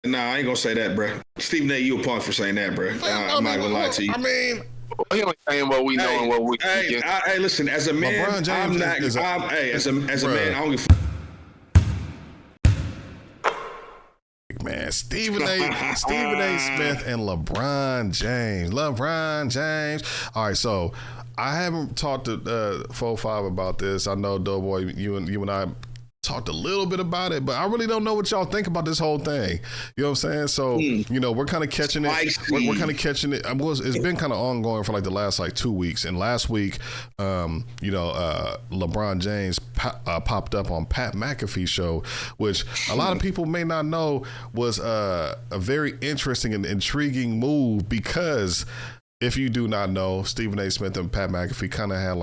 Nah, I ain't gonna say that, bro. Stephen A, you a punk for saying that, bro. I'm not gonna lie to you. I mean, he only saying what we know and what we. Hey, listen. As a man, LeBron James as a man, I don't give. Man, Stephen A. Smith and LeBron James. All right, so I haven't talked to 4-5 about this. I know, Doughboy, you and I talked a little bit about it, but I really don't know what y'all think about this whole thing. You know what I'm saying? So, we're kind of catching it. We're kind of catching it. It's been kind of ongoing for like the last 2 weeks. And last week, LeBron James popped up on Pat McAfee's show, which a lot of people may not know was a very interesting and intriguing move because if you do not know, Stephen A. Smith and Pat McAfee kind of had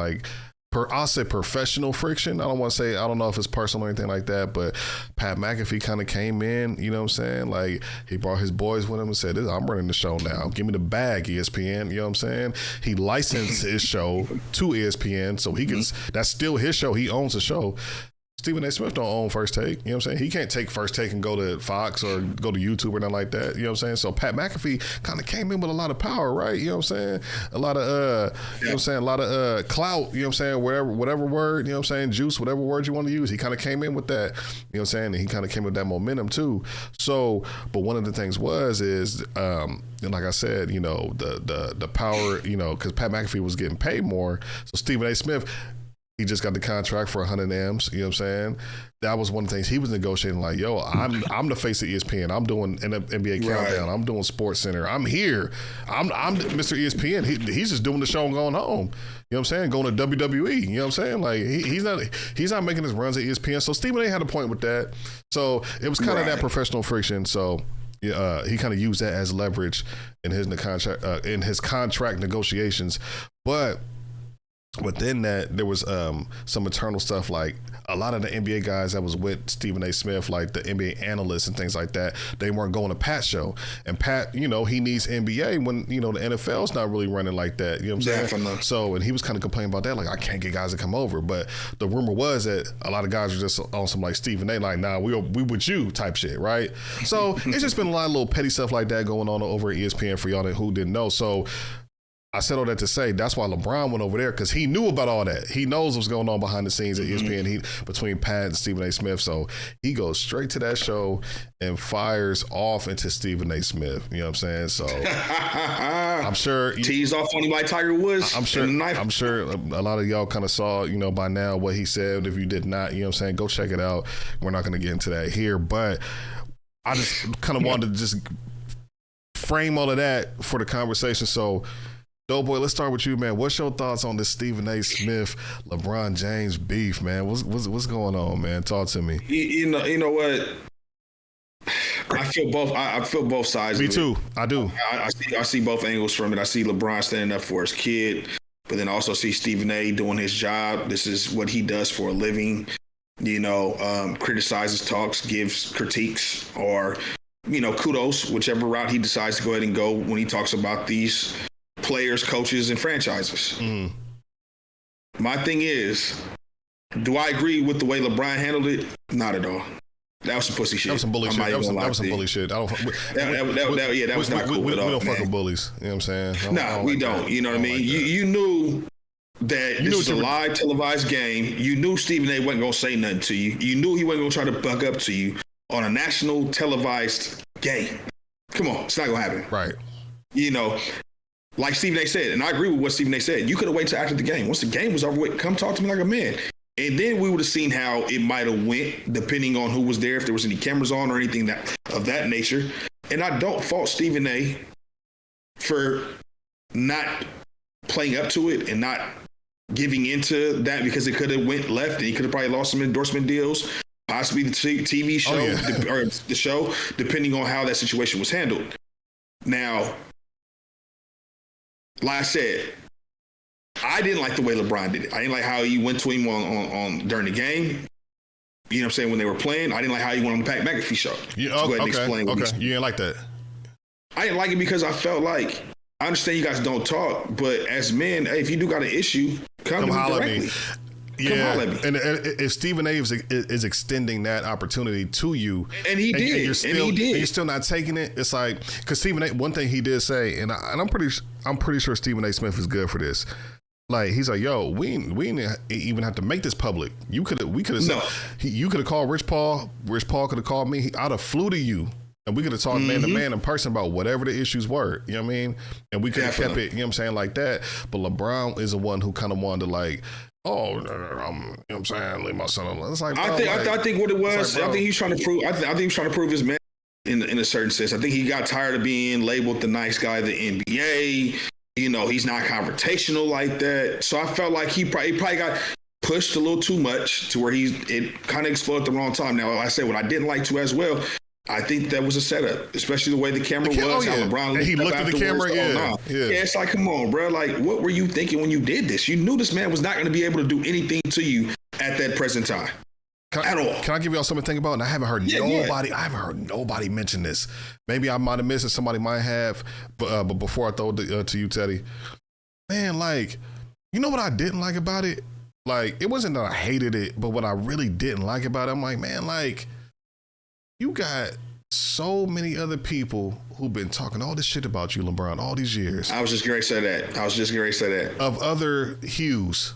I'll say professional friction. I don't know if it's personal or anything like that, but Pat McAfee kind of came in, you know what I'm saying? He brought his boys with him and said, I'm running the show now. Give me the bag, ESPN. You know what I'm saying? He licensed his show to ESPN, so he can, that's still his show. He owns the show. Stephen A. Smith don't own First Take. You know what I'm saying? He can't take First Take and go to Fox or go to YouTube or nothing like that. You know what I'm saying? So Pat McAfee kind of came in with a lot of power, right? You know what I'm saying? A lot of, you know what I'm saying? A lot of clout, you know what I'm saying? Whatever word, you know what I'm saying? Juice, whatever word you want to use. He kind of came in with that, you know what I'm saying? And he kind of came with that momentum too. So, but one of the things is, and like I said, the power, because Pat McAfee was getting paid more. So Stephen A. Smith, he just got the contract for 100 M's, you know what I'm saying? That was one of the things he was negotiating, I'm the face of ESPN. I'm doing an NBA Countdown. I'm doing Sports Center. I'm here. I'm Mr. ESPN. He's just doing the show and going home. You know what I'm saying? Going to WWE. You know what I'm saying? He's not making his runs at ESPN. So Stephen A. had a point with that. So it was kind of that professional friction. So he kind of used that as leverage in his contract negotiations. But within that, there was some internal stuff, like a lot of the NBA guys that was with Stephen A. Smith, like the NBA analysts and things like that, they weren't going to Pat's show. And Pat, he needs NBA when, the NFL's not really running like that. You know what I'm saying? So, and he was kind of complaining about that, I can't get guys to come over. But the rumor was that a lot of guys were just on some Stephen A. Nah, we with you type shit, right? So it's just been a lot of little petty stuff like that going on over at ESPN for y'all who didn't know. So I said all that to say that's why LeBron went over there, because he knew about all that. He knows what's going on behind the scenes at ESPN between Pat and Stephen A. Smith. So he goes straight to that show and fires off into Stephen A. Smith. You know what I'm saying? So I'm sure tease off on him like Tiger Woods. I'm sure a lot of y'all kind of saw, by now what he said. If you did not, you know what I'm saying, go check it out. We're not going to get into that here, but I just kind of wanted to just frame all of that for the conversation. So Doughboy, let's start with you, man. What's your thoughts on this Stephen A. Smith, LeBron James beef, man? What's going on, man? Talk to me. You know what? I feel both. I feel both sides. Me too. I do. I see both angles from it. I see LeBron standing up for his kid, but then also see Stephen A. doing his job. This is what he does for a living. Criticizes, talks, gives critiques, or kudos, whichever route he decides to go ahead and go when he talks about these players, coaches, and franchises. My thing is, do I agree with the way LeBron handled it? Not at all. That was some pussy shit. That was some bully shit. That was some bully shit. That was not cool. We don't fuck with bullies. You know what I'm saying? No, we don't. You know what I mean? You knew that this was a live televised game. You knew Stephen A. wasn't going to say nothing to you. You knew he wasn't going to try to buck up to you on a national televised game. Come on, it's not going to happen. Right. Like Stephen A. said, and I agree with what Stephen A. said, you could have waited till after the game. Once the game was over with, come talk to me like a man. And then we would have seen how it might have went, depending on who was there, if there was any cameras on or anything of that nature. And I don't fault Stephen A. for not playing up to it and not giving into that, because it could have went left and he could have probably lost some endorsement deals, possibly the TV show or the show, depending on how that situation was handled. Now, like I said, I didn't like the way LeBron did it. I didn't like how he went to him on during the game. You know what I'm saying? When they were playing, I didn't like how he went on the Pat McAfee show. Go ahead and explain. Okay, you didn't like that? I didn't like it because I felt like, I understand you guys don't talk, but as men, hey, if you do got an issue, come to me directly. holler at me. And if Stephen A is extending that opportunity to you, and he did, and you're still not taking it, it's like, because Stephen A, one thing he did say, and I'm pretty sure Stephen A. Smith is good for this. Like, he's like, yo, we didn't even have to make this public. We could have said, you could have called Rich Paul. Rich Paul could have called me. I'd have flew to you. And we could have talked man to man in person about whatever the issues were. You know what I mean? And we could have kept it, you know what I'm saying, like that. But LeBron is the one who kind of wanted to, like, you know what I'm saying, leave my son alone. It's like, bro, I think what it was, like, I think he's trying to prove, I think he's trying to prove his man in a certain sense. I think he got tired of being labeled the nice guy of the NBA. You know, he's not confrontational like that. So I felt like he probably got pushed a little too much to where it kind of exploded at the wrong time. Now, like I said, what I didn't like to as well, I think that was a setup, especially the way the camera was. How LeBron he looked at the camera. Yeah, it's like, come on, bro. Like, what were you thinking when you did this? You knew this man was not going to be able to do anything to you at that present time. At all. Can I give y'all something to think about? And I haven't heard I haven't heard nobody mention this. Maybe I might have missed it. Somebody might have. But before I throw it to you, Teddy, man, like, you know what I didn't like about it? Like, it wasn't that I hated it, but what I really didn't like about it, I'm like, man, like, you got so many other people who've been talking all this shit about you, LeBron, all these years. I was just going to say that. Of other hues,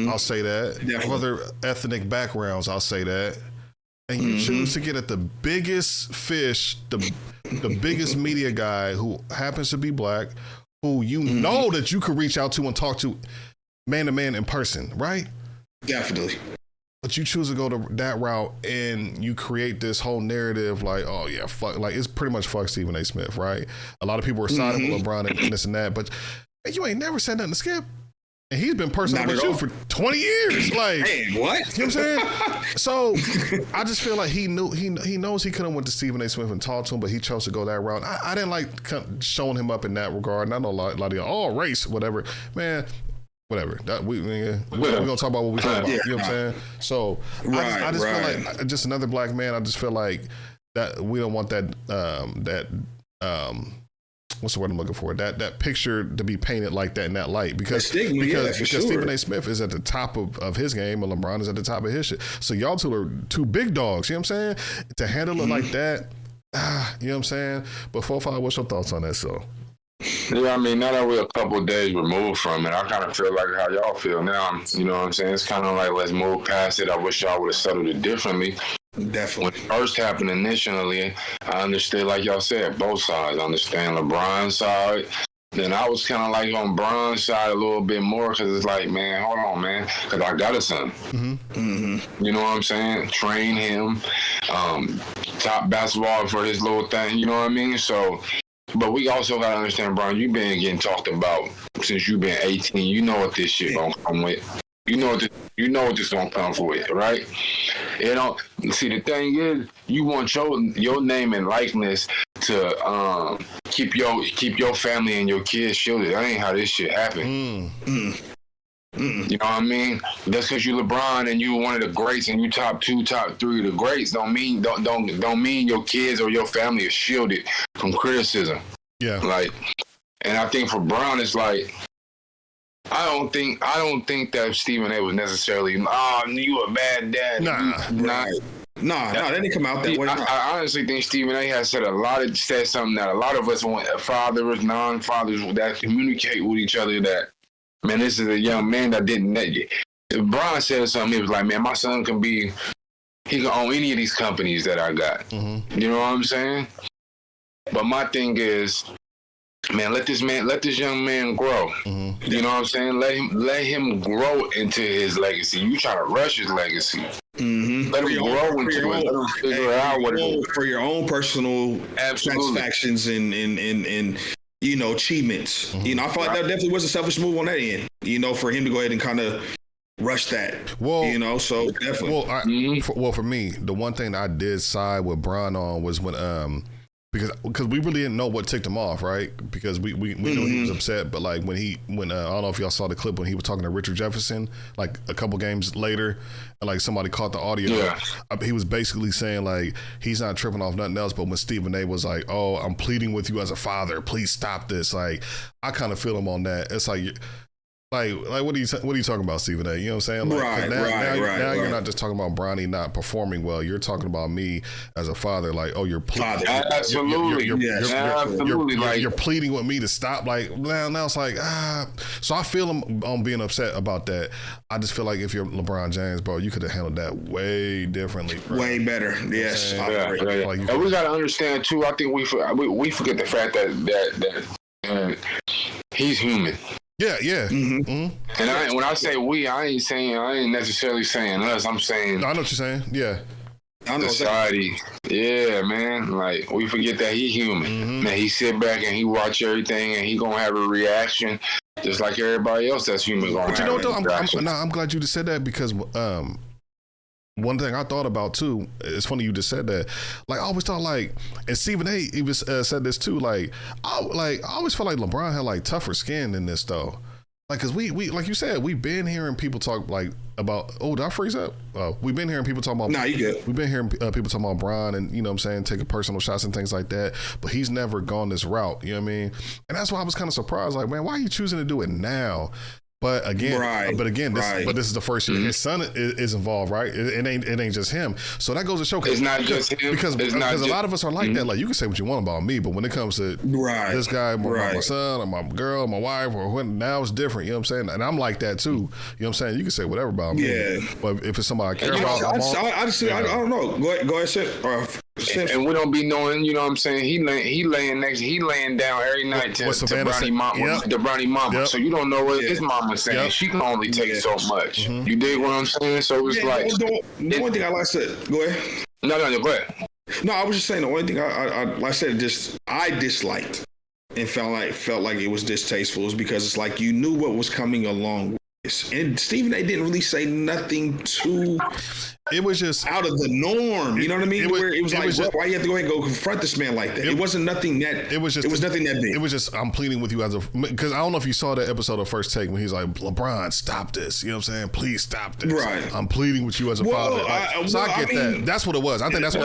I'll say that. Definitely. Of other ethnic backgrounds, I'll say that. And you choose to get at the biggest fish, the biggest media guy who happens to be black, who you know that you could reach out to and talk to man to man in person, right? Definitely. But you choose to go to that route and you create this whole narrative like, oh yeah, fuck, like it's pretty much fuck Stephen A. Smith, right? A lot of people are siding with LeBron and this and that, but you ain't never said nothing to Skip. And he's been personal with you for 20 years. Like, hey, what? You know what I'm saying? So I just feel like he knows he could have went to Stephen A. Smith and talked to him, but he chose to go that route. I didn't like showing him up in that regard. And I know a lot of y'all, race, whatever. Man, whatever. We're gonna talk about what we talk about. You know what I'm saying? So I just feel like just another black man. I just feel like that we don't want that what's the word I'm looking for? That picture to be painted like that in that light because Stephen A. Smith is at the top of his game and LeBron is at the top of his shit. So y'all two are two big dogs. You know what I'm saying? To handle it like that, you know what I'm saying? But 4-5, what's your thoughts on that? So. Yeah, I mean, now that we're a couple of days removed from it, I kind of feel like how y'all feel now. You know what I'm saying? It's kind of like, let's move past it. I wish y'all would have settled it differently. Definitely. When it first happened initially, I understood, like y'all said, both sides. I understand LeBron's side. Then I was kind of like on Bron's side a little bit more because it's like, man, hold on, man, because I got a son. You know what I'm saying? Train him, top basketball for his little thing. You know what I mean? So. But we also got to understand, Bron, you've been getting talked about since you've been 18. You know what this shit gonna come with. You know what this gonna come for you, right? You know, see, the thing is, you want your name and likeness to keep your family and your kids shielded. That ain't how this shit happen. You know what I mean? Just because you LeBron and you one of the greats and you top 2, top 3 of the greats don't mean your kids or your family is shielded from criticism. Yeah. Like, and I think for Bron, it's like, I don't think that Stephen A. was necessarily, you a bad dad. Nah, that didn't come out that way. I honestly think Stephen A. has said something that a lot of us want, fathers, non-fathers, that communicate with each other that, man, this is a young man that didn't net you. Bron said something, he was like, man, my son he can own any of these companies that I got. You know what I'm saying? But my thing is, man, let this young man grow. You know what I'm saying? Let him grow into his legacy. You trying to rush his legacy. Let him grow into it. Let him figure out what it is. For your own personal satisfactions and you know, achievements. You know, I feel like that definitely was a selfish move on that end. You know, for him to go ahead and kind of rush that. Well, you know, so definitely. Well, for me, the one thing that I did side with Bron on was when because we really didn't know what ticked him off, right? Because we knew he was upset, but like when I don't know if y'all saw the clip when he was talking to Richard Jefferson, like a couple games later, and like somebody caught the audio. Yeah. He was basically saying like he's not tripping off nothing else, but when Stephen A. was like, "Oh, I'm pleading with you as a father, please stop this," like I kind of feel him on that. It's like Like what are you talking about, Stephen A? You know what I'm saying? Like, Right, now right. you're not just talking about Bronny not performing well. You're talking about me as a father. Like, oh, you're pleading. Absolutely, absolutely. Like you're pleading with me to stop. Like now it's like So I feel I'm being upset about that. I just feel like if you're LeBron James, bro, you could have handled that way differently. Bro. Way better. Yes. Yeah. Like and we gotta understand too. I think we forget the fact that he's human. Yeah. Mm-hmm. Mm-hmm. And when I say we, I ain't necessarily saying us. I'm saying I know what you're saying. Yeah. Society. Yeah, man. Like we forget that he's human. Mm-hmm. That he sit back and he watch everything and he gonna have a reaction just like everybody else that's human gonna but have. You know what though? I'm glad you just said that because one thing I thought about too, it's funny you just said that. Like I always thought and Stephen A. even said this too. I always felt like LeBron had like tougher skin than this though. Like, cause we like you said, we've been hearing people talk like about. Oh, did I freeze up? Oh, we've been hearing people talking about. Nah, you good. We've been hearing people talking about Bron and you know what I'm saying, taking personal shots and things like that. But he's never gone this route. You know what I mean? And that's why I was kind of surprised. Like, man, why are you choosing to do it now? But again, this is the first year his son is involved, right? It ain't just him. So that goes to show it's not just him because a lot of us are like that. Like you can say what you want about me, but when it comes to this guy, my son, or my girl, my wife, or now it's different. You know what I'm saying? And I'm like that too. You know what I'm saying? You can say whatever about me. Yeah. But if it's somebody I care about, I don't know. Go ahead, sit. And we don't be knowing, you know what I'm saying? He laying down every night to Bronny mama, the Bronny mama. Yep. So you don't know what his mama's saying. Yep. She can only take so much. Mm-hmm. You dig what I'm saying? So it's like the one thing I like to go ahead. No, go ahead. No, I was just saying the only thing I said I disliked and felt like it was distasteful is because it's like you knew what was coming along with this. And Stephen A. didn't really say nothing too. It was just out of the norm. You know what I mean? Where it was like, why you have to go ahead and go confront this man like that? It wasn't nothing that. It was nothing that big. It was just I'm pleading with you because I don't know if you saw that episode of First Take when he's like, LeBron, stop this. You know what I'm saying? Please stop this. Right. I'm pleading with you as a father. I get that. That's what it was. I think that's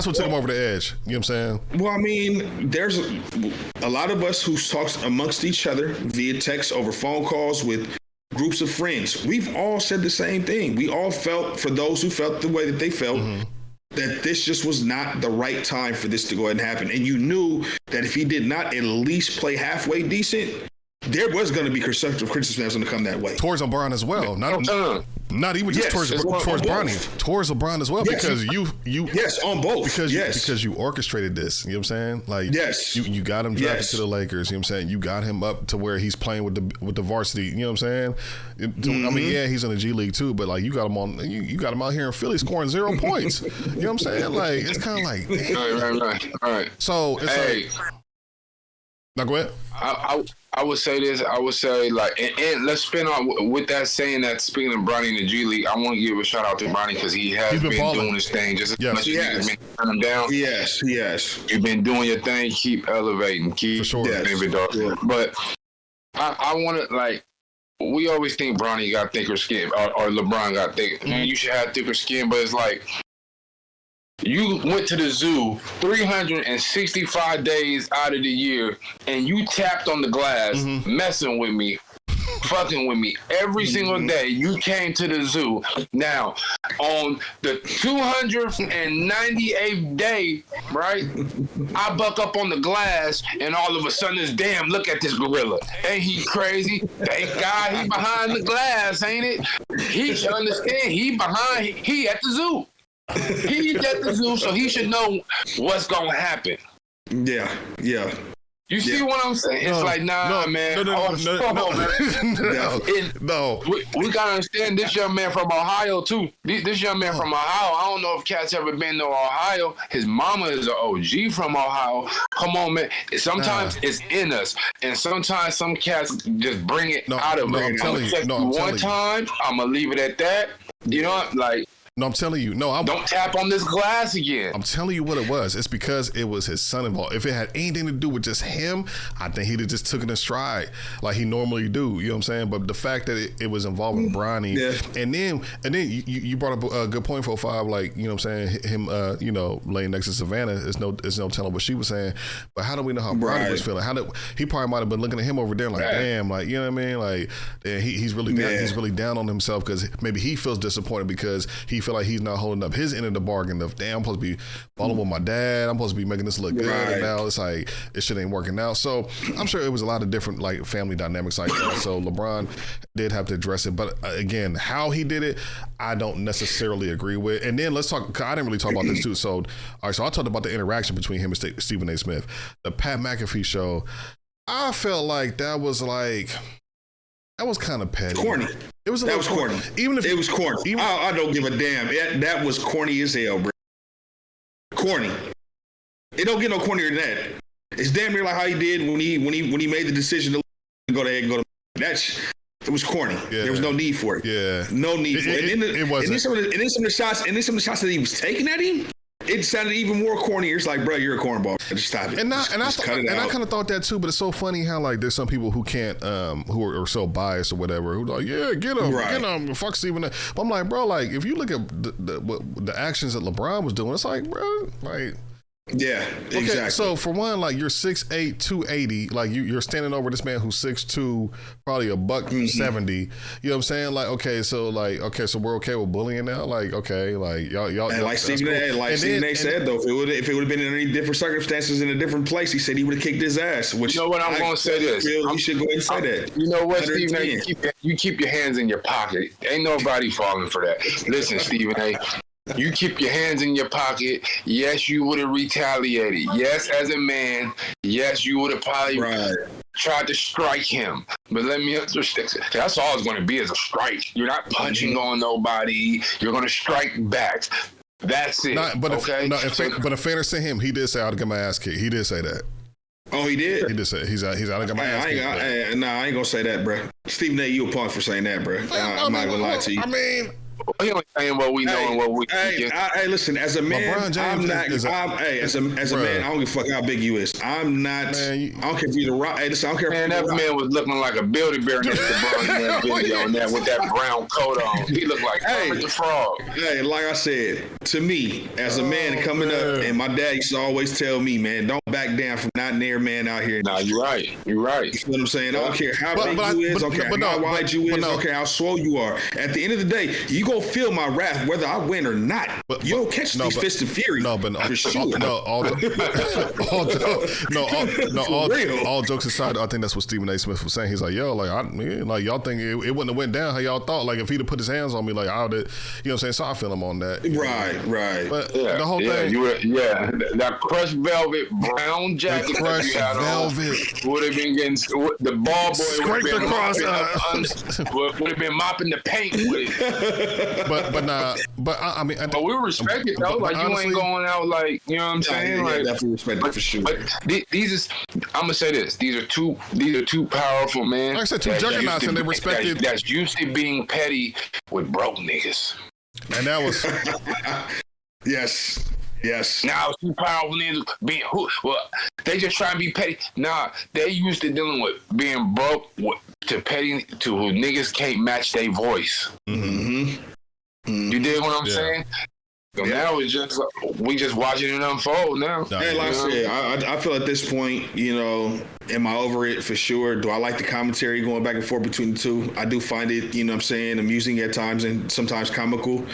what took him over the edge. You know what I'm saying? Well, I mean, there's a lot of us who talks amongst each other via text, over phone calls with groups of friends. We've all said the same thing. We all felt, for those who felt the way that they felt, that this just was not the right time for this to go ahead and happen. And you knew that if he did not at least play halfway decent, there was going to be constructive criticism that's going to come that way. Towards LeBron as well. Not even just towards Bronny. Towards LeBron as well. Yes, because you yes, on both. Because you orchestrated this. You know what I'm saying? Like you got him drafted to the Lakers. You know what I'm saying? You got him up to where he's playing with the varsity. You know what I'm saying? I mean, yeah, he's in the G League too, but like you got him on. You got him out here in Philly scoring 0 points. You know what I'm saying? Like it's kind of like all right. So it's now go ahead. I would say this. I would say and let's spin on with that saying that speaking of Bronny in the G League, I want to give a shout out to Bronny because he has been doing his thing just as much as he's been turning him down. Yes. You've been doing your thing. Keep elevating. Keep baby dog. Yeah. But I want to we always think Bronny got thicker skin or LeBron got thicker. You should have thicker skin, but it's like. You went to the zoo 365 days out of the year and you tapped on the glass, messing with me, fucking with me every single day. You came to the zoo. Now, on the 298th day, right, I buck up on the glass and all of a sudden it's, damn, look at this gorilla. Ain't he crazy? Thank God he behind the glass, ain't it? He should understand he at the zoo. He's at the zoo, so he should know what's gonna happen. Yeah. You see what I'm saying? It's man. No. We gotta understand this young man from Ohio too. This young man from Ohio. I don't know if Cat's ever been to Ohio. His mama is an OG from Ohio. Come on, man. Sometimes it's in us, and sometimes some cats just bring it out of us. I'm gonna check you one time. I'm gonna leave it at that. You know, No, I'm telling you. No, Don't tap on this glass again. I'm telling you what it was. It's because it was his son involved. If it had anything to do with just him, I think he'd have just took it in stride like he normally do. You know what I'm saying? But the fact that it was involving Bronny, and then you brought up a good point, 4-5. Like, you know what I'm saying? Him, laying next to Savannah, is no telling what she was saying. But how do we know how Bronny was feeling? He probably might have been looking at him over there like, damn, like, you know what I mean? Like, he's really down on himself because maybe he feels disappointed because he feel like he's not holding up his end of the bargain of, damn, I'm supposed to be following with my dad. I'm supposed to be making this look good. And now it's like, this shit ain't working out. So I'm sure it was a lot of different like family dynamics like that. So LeBron did have to address it. But again, how he did it, I don't necessarily agree with. And then let's talk, I didn't really talk about this too. So, all right, so I talked about the interaction between him and Stephen A. Smith. The Pat McAfee show, I felt like that was kind of petty. Corny. It was corny. Even if it was corny. I don't give a damn. That was corny as hell, bro. Corny. It don't get no cornier than that. It's damn near like how he did when he made the decision to go ahead and go to it was corny. Yeah. There was no need for it. Yeah. No need for it. It wasn't. And then some of the shots that he was taking at him, it sounded even more corny. It's like, bro, you're a cornball. Just stop it. I kind of thought that too, but it's so funny how like there's some people who can't, who are so biased or whatever, who like, yeah, get him, fuck Stephen A. But I'm like, bro, like if you look at the actions that LeBron was doing, it's like, bro, like. Yeah, exactly. Okay, so for one, like you're 6'8", 280, like you're standing over this man who's 6'2", probably $170. You know what I'm saying? Like, so we're okay with bullying now. Like, okay, like y'all. And like Stephen A. said though, if it would have been in any different circumstances in a different place, he said he would have kicked his ass. Which you know what I'm going to say this. You should go ahead and say that. You know what, Stephen A. You keep your hands in your pocket. Ain't nobody falling for that. Listen, Stephen A. You keep your hands in your pocket. Yes, you would have retaliated. Yes, as a man, yes, you would have probably tried to strike him. But let me understand. That's all it's going to be is a strike. You're not punching on nobody. You're going to strike back. That's it. But in fairness to him, he did say, I'll get my ass kicked. He did say that. Oh, he did? He did say he's out to get my ass kicked. I ain't going to say that, bro. Stephen A., you a punk for saying that, bro. I'm not going to lie to you. I mean... He only saying what we know and what we think. Hey, listen. As a man, I'm not. As a man, I don't give a fuck how big you is. I'm not. Man, I don't care if you're the rock. Hey, listen, I don't care. Man, that man was looking like a building bear next to Bronny in that video on that with that brown coat on. He looked like Kermit the Frog. Hey, like I said, to me, as a man coming up, and my dad used to always tell me, man, don't back down from not near man out here. Nah, you're right. You're right. You know what I'm saying? I don't care how big you is. I don't care how wide you is. I don't care how swole you are. At the end of the day, you gonna feel my wrath whether I win or not. You don't catch these fists of fury. No, but for sure. All jokes aside, I think that's what Stephen A. Smith was saying. He's like, yo, like y'all think it wouldn't have went down how y'all thought. Like if he'd have put his hands on me, like I would, you know what I'm saying? So I feel him on that. Right. But the whole thing, that crushed velvet brown jacket that you had on would have been getting the ball boy would have been mopping the paint with it. I mean, but we respect it though. Like honestly, you ain't going out like, you know what I'm saying? Yeah, like definitely respect it for sure. But I'm gonna say this: these are two powerful men. Like I said, two juggernauts, and they respected. That's used to being petty with broke niggas. And that was Yes. Now two powerful niggas being they just try and be petty. Nah, they used to dealing with being broke to petty to who niggas can't match their voice. Mm-hmm. You dig what I'm saying? So now it's just we just watching it unfold now. Hey, like I said, I feel at this point, you know, am I over it for sure? Do I like the commentary going back and forth between the two? I do find it, you know what I'm saying, amusing at times and sometimes comical.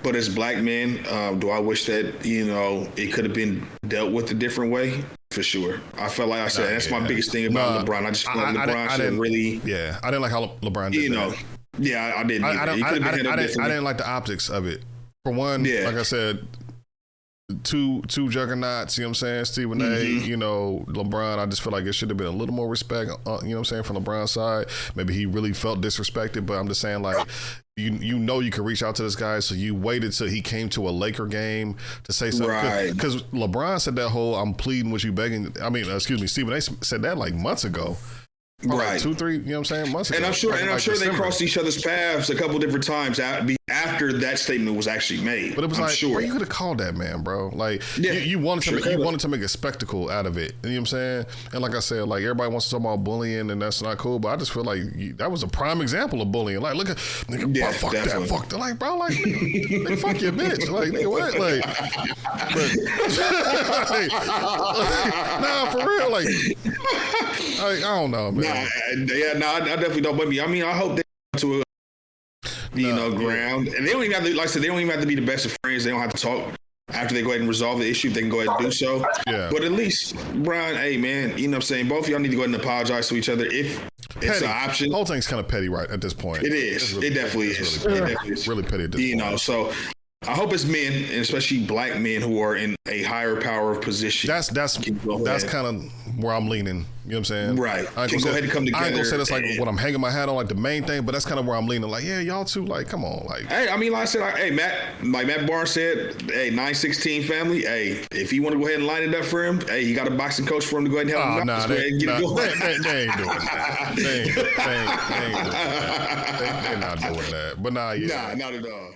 But as black men, do I wish that, you know, it could have been dealt with a different way? For sure. I felt like I said, that's my biggest thing about LeBron. I just feel like LeBron should really... Yeah, I didn't like how LeBron did that. Yeah, I didn't. I didn't like the optics of it. For one, like I said, two juggernauts, you know what I'm saying? Stephen A, you know, LeBron, I just feel like it should have been a little more respect, you know what I'm saying, from LeBron's side. Maybe he really felt disrespected, but I'm just saying, like, you know you can reach out to this guy, so you waited till he came to a Laker game to say something. Right. Because LeBron said that whole, I'm pleading with you, begging. I mean, excuse me, Stephen A said that like months ago. Probably right. Like 2-3, you know what I'm saying, months ago. And I'm sure, like, they December. crossed each other's paths a couple different times after that statement was actually made. But it was I'm like, sure. bro, you could have called that man, bro. Like, you wanted to make a spectacle out of it. You know what I'm saying? And like I said, like everybody wants to talk about bullying, and that's not cool. But I just feel like that was a prime example of bullying. Like, look at nigga, fuck definitely. that, fuck that. Like, bro, like, nigga, fuck your bitch. Like, nigga, what? Like, nah, for real. Like, I don't know, man. I definitely don't. But I mean, I hope they come to a ground, and they don't even have to. Like I said, they don't even have to be the best of friends. They don't have to talk after they go ahead and resolve the issue. They can go ahead and do so. Yeah. But at least, Brian, hey man, you know what I'm saying? Both of y'all need to go ahead and apologize to each other if it's an option. The whole thing's kind of petty, right? At this point, It is. Really, it definitely is. Really It petty. definitely is. Really petty at this point. You know, so I hope it's men, and especially black men, who are in a higher power of position. That's kind of where I'm leaning. You know what I'm saying? Right. I ain't Can go ahead and come I ain't gonna say together that's like what I'm hanging my hat on, like the main thing, but that's kind of where I'm leaning. Like, yeah, y'all too. Like, come on, like. Hey, I mean, like I said, hey, Matt Barnes said, hey, 916 family, hey, if you want to go ahead and line it up for him, hey, you got a boxing coach for him to go ahead and help him out. They ain't doing that. They're not doing that. But Nah, not at all.